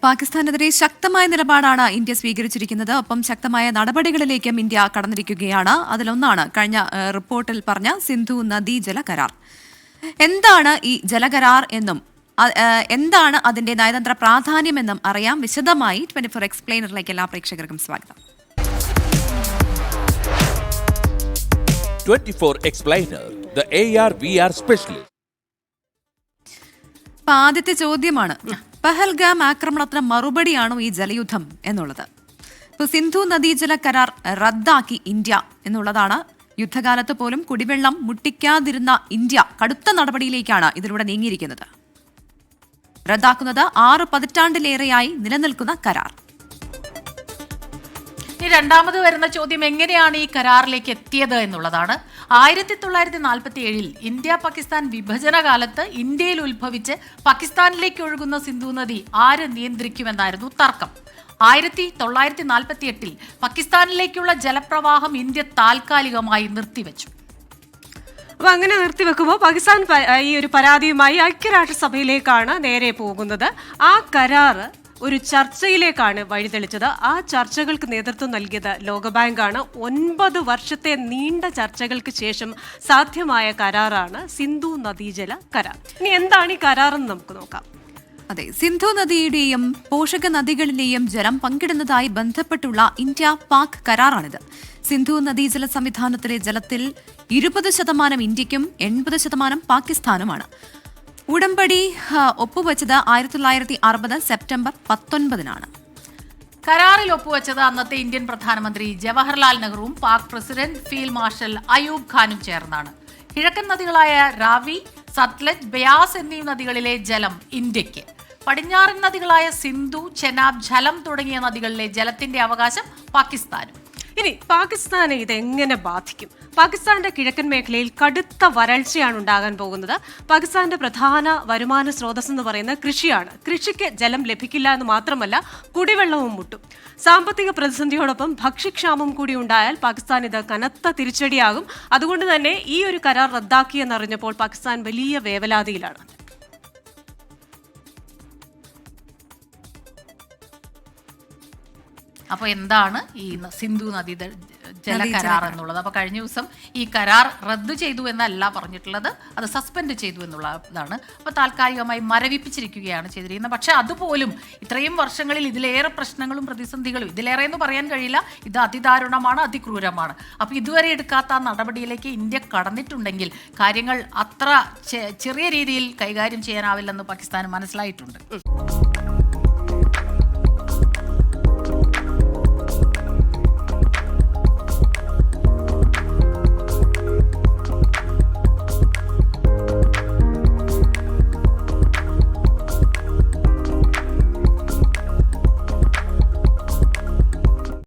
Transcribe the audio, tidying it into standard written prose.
പാകിസ്ഥാനെതിരെ ശക്തമായ നിലപാടാണ് ഇന്ത്യ സ്വീകരിച്ചിരിക്കുന്നത്. ഒപ്പം ശക്തമായ നടപടികളിലേക്കും ഇന്ത്യ കടന്നിരിക്കുകയാണ്. അതിലൊന്നാണ് കഴിഞ്ഞ റിപ്പോർട്ടിൽ പറഞ്ഞ സിന്ധു നദീജല കരാർ. എന്താണ് ഈ ജലകരാർ എന്നും എന്താണ് അതിന്റെ നയതന്ത്ര പ്രാധാന്യമെന്നും അറിയാം. വിശദമായി 24 എക്സ്പ്ലെയിനറിലേക്ക് എല്ലാ പ്രേക്ഷകർക്കും സ്വാഗതം. 24 Explainer, the AR/VR specialist. ആദ്യത്തെ ചോദ്യമാണ്, പഹൽഗാം ആക്രമണത്തിന് മറുപടിയാണോ ഈ ജലയുദ്ധം എന്നുള്ളത്. ഇപ്പോൾ സിന്ധു നദീജല കരാർ റദ്ദാക്കി ഇന്ത്യ എന്നുള്ളതാണ്. യുദ്ധകാലത്ത് പോലും കുടിവെള്ളം മുട്ടിക്കാതിരുന്ന ഇന്ത്യ കടുത്ത നടപടിയിലേക്കാണ് ഇതിലൂടെ നീങ്ങിയിരിക്കുന്നത്. റദ്ദാക്കുന്നത് 6 പതിറ്റാണ്ടിലേറെയായി നിലനിൽക്കുന്ന കരാർ. രണ്ടാമത് വരുന്ന ചോദ്യം, എങ്ങനെയാണ് ഈ കരാറിലേക്ക് എത്തിയത് എന്നുള്ളതാണ്. 1947 ഇന്ത്യ പാകിസ്ഥാൻ വിഭജന കാലത്ത് ഇന്ത്യയിൽ ഉത്ഭവിച്ച് പാകിസ്ഥാനിലേക്ക് ഒഴുകുന്ന സിന്ധു നദി ആര് നിയന്ത്രിക്കുമെന്നായിരുന്നു തർക്കം. 1948 പാകിസ്ഥാനിലേക്കുള്ള ജലപ്രവാഹം ഇന്ത്യ താൽക്കാലികമായി നിർത്തിവെച്ചു. അപ്പൊ അങ്ങനെ നിർത്തിവെക്കുമ്പോൾ പാകിസ്ഥാൻ ഈ ഒരു പരാതിയുമായി ഐക്യരാഷ്ട്രസഭയിലേക്കാണ് നേരെ പോകുന്നത്. ആ കരാർ ഒരു ചർച്ചയിലേക്കാണ് വഴിതെളിച്ചത്. ആ ചർച്ചകൾക്ക് നേതൃത്വം നൽകിയത് ലോകബാങ്കാണ്. 9 വർഷത്തെ നീണ്ട ചർച്ചകൾക്ക് ശേഷം സാധ്യമായ കരാറാണ് സിന്ധു നദീജല കരാർ. ഇനി എന്താണ് ഈ കരാറെന്ന് നമുക്ക് നോക്കാം. അതെ, സിന്ധു നദിയുടെയും പോഷക നദികളിലെയും ജലം പങ്കിടുന്നതായി ബന്ധപ്പെട്ടുള്ള ഇന്ത്യ പാക് കരാറാണിത്. സിന്ധു നദീജല സംവിധാനത്തിലെ ജലത്തിൽ 20% ഇന്ത്യക്കും 80% പാകിസ്ഥാനുമാണ്. ഉടമ്പടി ഒപ്പുവെച്ചത് 1960 സെപ്റ്റംബർ 19 കരാറിൽ ഒപ്പുവെച്ചത് അന്നത്തെ ഇന്ത്യൻ പ്രധാനമന്ത്രി ജവഹർലാൽ നെഹ്റുവും Pak president field marshal Ayub ഖാനും ചേർന്നാണ്. കിഴക്കൻ നദികളായ രാവി, സത്ലജ്, ബയാസ് എന്നീ നദികളിലെ ജലം ഇന്ത്യക്ക്, പടിഞ്ഞാറൻ നദികളായ സിന്ധു, ചെനാബ്, ഝലം തുടങ്ങിയ നദികളിലെ ജലത്തിന്റെ അവകാശം പാകിസ്ഥാനും. ഇനി പാകിസ്ഥാനെ ഇത് എങ്ങനെ ബാധിക്കും? പാകിസ്ഥാന്റെ കിഴക്കൻ മേഖലയിൽ കടുത്ത വരൾച്ചയാണ് ഉണ്ടാകാൻ പോകുന്നത്. പാകിസ്ഥാന്റെ പ്രധാന വരുമാന സ്രോതസ് എന്ന് പറയുന്നത് കൃഷിയാണ്. കൃഷിക്ക് ജലം ലഭിക്കില്ല എന്ന് മാത്രമല്ല, കുടിവെള്ളവും മുട്ടും. സാമ്പത്തിക പ്രതിസന്ധിയോടൊപ്പം ഭക്ഷ്യക്ഷാമം കൂടി ഉണ്ടായാൽ പാകിസ്ഥാൻ ഇത് കനത്ത തിരിച്ചടിയാകും. അതുകൊണ്ട് തന്നെ ഈ ഒരു കരാർ റദ്ദാക്കിയെന്നറിഞ്ഞപ്പോൾ പാകിസ്ഥാൻ വലിയ വേവലാതിയിലാണ്. അപ്പോൾ എന്താണ് ഈ സിന്ധു നദീ ജല കരാർ എന്നുള്ളത്? അപ്പോൾ കഴിഞ്ഞ ദിവസം ഈ കരാർ റദ്ദു ചെയ്തു എന്നല്ല പറഞ്ഞിട്ടുള്ളത്, അത് സസ്പെൻഡ് ചെയ്തു എന്നുള്ളതാണ്. അപ്പോൾ താൽക്കാലികമായി മരവിപ്പിച്ചിരിക്കുകയാണ് ചെയ്തിരിക്കുന്നത്. പക്ഷെ അതുപോലും ഇത്രയും വർഷങ്ങളിൽ ഇതിലേറെ പ്രശ്നങ്ങളും പ്രതിസന്ധികളും, ഇതിലേറെ എന്ന് പറയാൻ കഴിയില്ല, ഇത് അതിദാരുണമാണ്, അതിക്രൂരമാണ്. അപ്പോൾ ഇതുവരെ എടുക്കാത്ത ആ നടപടിയിലേക്ക് ഇന്ത്യ കടന്നിട്ടുണ്ടെങ്കിൽ കാര്യങ്ങൾ അത്ര ചെറിയ രീതിയിൽ കൈകാര്യം ചെയ്യാനാവില്ലെന്ന് പാകിസ്ഥാന് മനസ്സിലായിട്ടുണ്ട്.